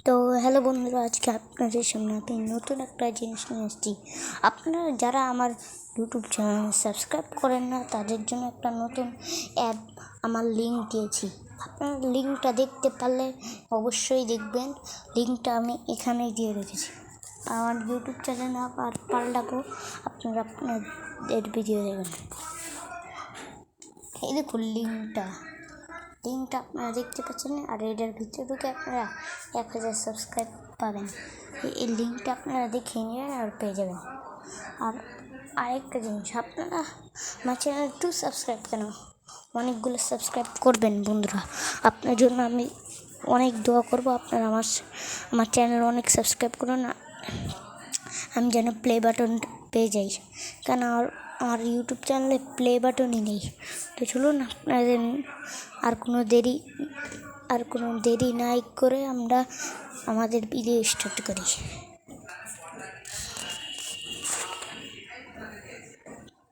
তো হ্যালো বন্ধুরা, আজকে আপনাদের সামনে আমি নতুন একটা জিনিস নিয়ে এসেছি। আপনারা যারা আমার ইউটিউব চ্যানেল সাবস্ক্রাইব করেন না, তাদের জন্য একটা নতুন অ্যাপ আমার লিঙ্ক দিয়েছি। আপনারা লিঙ্কটা দেখতে পারলে অবশ্যই দেখবেন। লিঙ্কটা আমি এখানেই দিয়ে রেখেছি। আমার ইউটিউব চ্যানেল আর পাল্টাবো, আপনারা আপনাদের ভিডিও দেখবেন। এই দেখুন লিঙ্কটা আপনারা দেখতে পাচ্ছেন। আর এটার ভিতরে ঢুকে আপনারা 1000 সাবস্ক্রাইব পাবেন। এই লিঙ্কটা আপনারা দেখে নিয়ে আর পেয়ে যাবেন। আর আরেকটা জিনিস, আপনারা আমার চ্যানেল সাবস্ক্রাইব কেন, অনেকগুলো সাবস্ক্রাইব করবেন বন্ধুরা। আপনার জন্য আমি অনেক দোয়া করব। আপনারা আমার চ্যানেল অনেক সাবস্ক্রাইব করুন, আমি যেন প্লে বাটন পেয়ে যাই, কেন আমার ইউটিউব চ্যানেলে প্লে বাটনই নেই। তো চলুন আপনাদের আর কোনো দেরি নাই করে আমরা আমাদের ভিডিও স্টার্ট করি।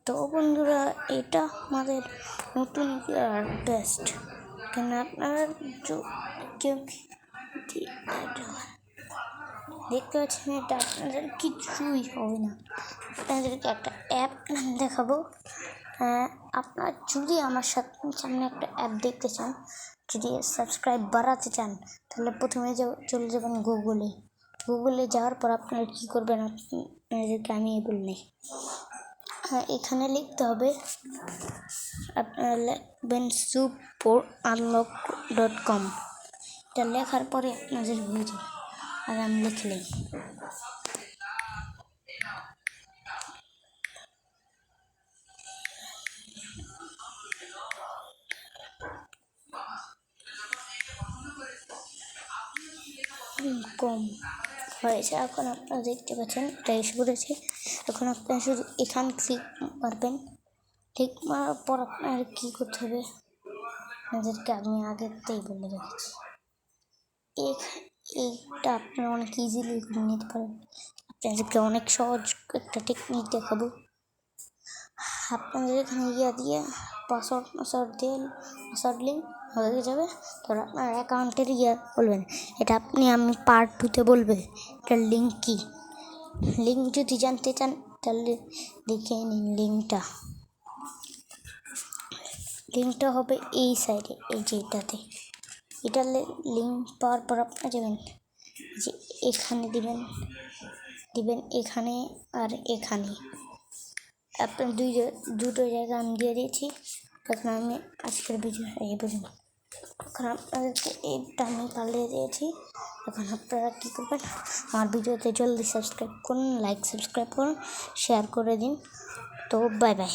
তো বন্ধুরা, এটা আমাদের নতুন টেস্ট, কেন আপনারা দেখতে পাচ্ছেন এটা আপনাদের কিছুই হবে না। আপনাদেরকে একটা অ্যাপ দেখাবো। আপনারা যদি আমার সামনে একটা অ্যাপ দেখতে চান, যদি সাবস্ক্রাইব বাড়াতে চান, তাহলে প্রথমে চলে যাবেন গুগলে যাওয়ার পর আপনারা কী করবেন আপনাদেরকে আমি বললে, এখানে লিখতে হবে, আপনারা লিখবেন supounlock.com। এটা লেখার পরে আপনাদের হয়ে যাবে। আর আমি লিখলেই কম হয়েছে। এখন আপনারা দেখতে পাচ্ছেন এটা এসে পড়েছে। এখন আপনারা শুধু এখান ক্লিক মারবেন। ক্লিক মারার পর আপনার কী করতে হবে আপনাদেরকে আমি আগেরটাই বলে রেখেছি। এইটা আপনারা অনেক ইজিলি করে নিতে পারেন। আপনাদেরকে অনেক সহজ একটা টেকনিক দেখাবো। আপনাদের এখানে দিয়ে পাসওয়ার্ড লিঙ্ক হয়ে যাবে। তো আপনার অ্যাকাউন্টের বলবেন, এটা আমি পার্ট 2-তে বলবে এটার লিঙ্ক কী। লিঙ্ক যদি জানতে চান তাহলে দেখে নিন। লিঙ্কটা হবে এই সাইডে, এই যে এটাতে। এটা লিঙ্ক পাওয়ার পর আপনারা যাবেন যে এখানে দিবেন এখানে আর এখানে। আপনার দুটো জায়গা আমি দিয়ে দিয়েছি। এখন আমি আজকের ভিডিও এই পর্যন্ত। এখন আপনাদেরকে এইটা আমি পাল্টে দিয়েছি। এখন আপনারা কী করবেন, আমার ভিডিওতে জলদি সাবস্ক্রাইব করুন, সাবস্ক্রাইব করুন, শেয়ার করে দিন। তো বাই বাই।